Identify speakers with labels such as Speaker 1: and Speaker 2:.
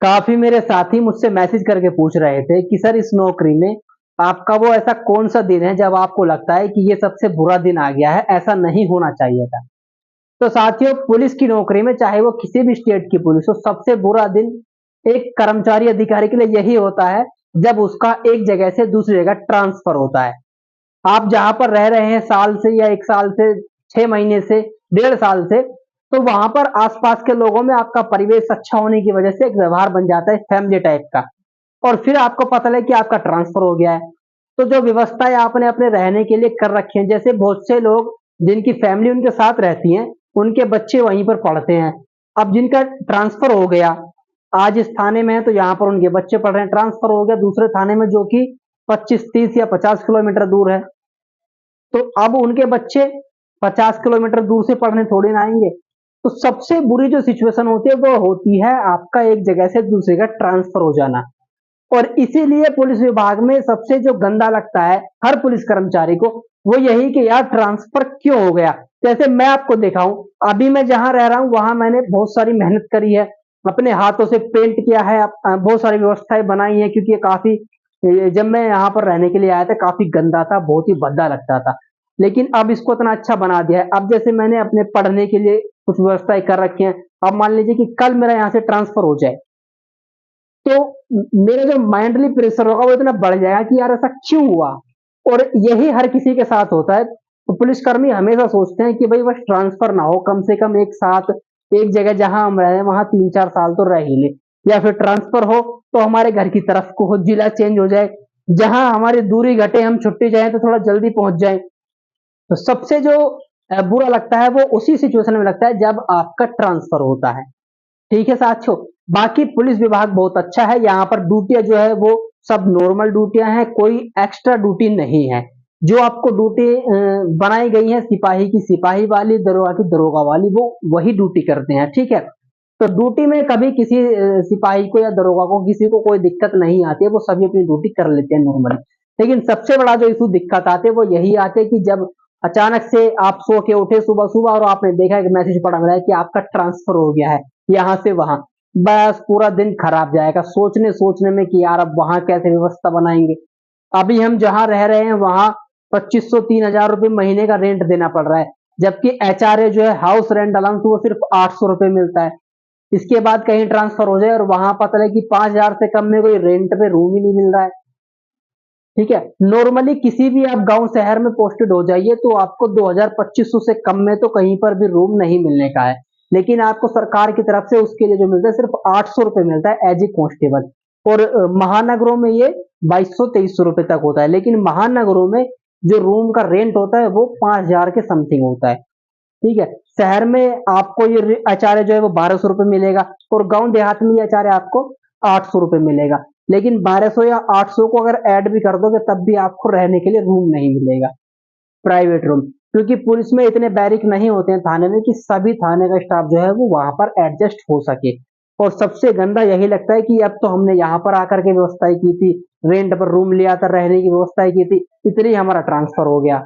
Speaker 1: काफी मेरे साथी मुझसे मैसेज करके पूछ रहे थे कि सर इस नौकरी में आपका वो ऐसा कौन सा दिन है जब आपको लगता है कि ये सबसे बुरा दिन आ गया है, ऐसा नहीं होना चाहिए था। तो साथियों, पुलिस की नौकरी में चाहे वो किसी भी स्टेट की पुलिस हो, सबसे बुरा दिन एक कर्मचारी अधिकारी के लिए यही होता है जब उसका एक जगह से दूसरी जगह ट्रांसफर होता है। आप जहां पर रह रहे हैं साल से या 1 साल से, 6 महीने से, 1.5 साल से, तो वहां पर आसपास के लोगों में आपका परिवेश अच्छा होने की वजह से एक व्यवहार बन जाता है फैमिली टाइप का। और फिर आपको पता लगे कि आपका ट्रांसफर हो गया है, तो जो व्यवस्थाएं आपने अपने रहने के लिए कर रखी हैं, जैसे बहुत से लोग जिनकी फैमिली उनके साथ रहती हैं, उनके बच्चे वहीं पर पढ़ते हैं। अब जिनका ट्रांसफर हो गया, आज इस थाने में है तो यहाँ पर उनके बच्चे पढ़ रहे हैं, ट्रांसफर हो गया दूसरे थाने में जो कि 25, 30 या 50 किलोमीटर दूर है, तो अब उनके बच्चे 50 किलोमीटर दूर से पढ़ने थोड़ी ना आएंगे। तो सबसे बुरी जो सिचुएशन होती है वो होती है आपका एक जगह से दूसरी जगह ट्रांसफर हो जाना। और इसीलिए पुलिस विभाग में सबसे जो गंदा लगता है हर पुलिस कर्मचारी को, वो यही कि यार ट्रांसफर क्यों हो गया। जैसे मैं आपको दिखाऊं, अभी मैं जहां रह रहा हूं वहां मैंने बहुत सारी मेहनत करी है, अपने हाथों से पेंट किया है, बहुत सारी व्यवस्थाएं बनाई है, क्योंकि ये काफी, जब मैं यहाँ पर रहने के लिए आया था काफी गंदा था, बहुत ही भद्दा लगता था। लेकिन अब इसको इतना अच्छा बना दिया है। अब जैसे मैंने अपने पढ़ने के लिए कुछ व्यवस्थाएं कर रखी हैं, अब मान लीजिए कि कल मेरा यहाँ से ट्रांसफर हो जाए, तो मेरा जो माइंडली प्रेशर होगा वो इतना बढ़ जाएगा कि यार ऐसा क्यों हुआ। और यही हर किसी के साथ होता है। तो पुलिसकर्मी हमेशा सोचते हैं कि भाई बस ट्रांसफर ना हो, कम से कम एक साथ एक जगह जहां हम रहे वहां 3-4 साल तो रह ही ले, या फिर ट्रांसफर हो तो हमारे घर की तरफ को हो, जिला चेंज हो जाए, जहां हमारी दूरी घटे, हम छुट्टी जाए तो थोड़ा जल्दी पहुंच जाए। तो सबसे जो बुरा लगता है वो उसी सिचुएशन में लगता है जब आपका ट्रांसफर होता है। ठीक है साथियों, बाकी पुलिस विभाग बहुत अच्छा है, यहाँ पर ड्यूटियां जो है वो सब नॉर्मल ड्यूटियां हैं, कोई एक्स्ट्रा ड्यूटी नहीं है। जो आपको ड्यूटी बनाई गई है सिपाही की सिपाही वाली, दरोगा की दरोगा वाली, वो वही ड्यूटी करते हैं। ठीक है, तो ड्यूटी में कभी किसी सिपाही को या दरोगा को किसी को कोई दिक्कत नहीं आती है, वो सभी अपनी ड्यूटी कर लेते हैं नॉर्मली। लेकिन सबसे बड़ा जो इशू दिक्कत आते है वो यही आते है कि जब अचानक से आप सो के उठे सुबह सुबह और आपने देखा कि मैसेज पड़ा मिला है कि आपका ट्रांसफर हो गया है यहाँ से वहां, बस पूरा दिन खराब जाएगा सोचने सोचने में कि यार अब वहां कैसे व्यवस्था बनाएंगे। अभी हम जहां रह रहे हैं वहां 2500-3000 रुपए महीने का रेंट देना पड़ रहा है, जबकि एचआरए जो है हाउस रेंट अलाउंस वो सिर्फ 800 रुपए मिलता है। इसके बाद कहीं ट्रांसफर हो जाए और वहां पता लगे कि 5000 से कम में कोई रेंट पे रूम ही नहीं मिल रहा है। ठीक है, नॉर्मली किसी भी आप गांव शहर में पोस्टेड हो जाइए तो आपको 2000-2500 से कम में तो कहीं पर भी रूम नहीं मिलने का है। लेकिन आपको सरकार की तरफ से उसके लिए जो मिलता है सिर्फ 800 रुपए मिलता है एज ए कॉन्स्टेबल। और महानगरों में ये 2200-2300 रुपए तक होता है, लेकिन महानगरों में जो रूम का रेंट होता है वो 5000 के समथिंग होता है। ठीक है, शहर में आपको ये आचार्य जो है वो 1200 रुपए मिलेगा, और गांव देहात में ये आचार्य आपको 800 रुपए मिलेगा। लेकिन 1200 या 800 को अगर ऐड भी कर दोगे तब भी आपको रहने के लिए रूम नहीं मिलेगा, प्राइवेट रूम, क्योंकि पुलिस में इतने बैरिक नहीं होते हैं थाने में कि सभी थाने का स्टाफ जो है वो वहां पर एडजस्ट हो सके। और सबसे गंदा यही लगता है कि अब तो हमने यहाँ पर आकर के व्यवस्थाएं की थी, रेंट पर रूम लिया था, रहने की व्यवस्थाएं की थी, इतनी हमारा ट्रांसफर हो गया।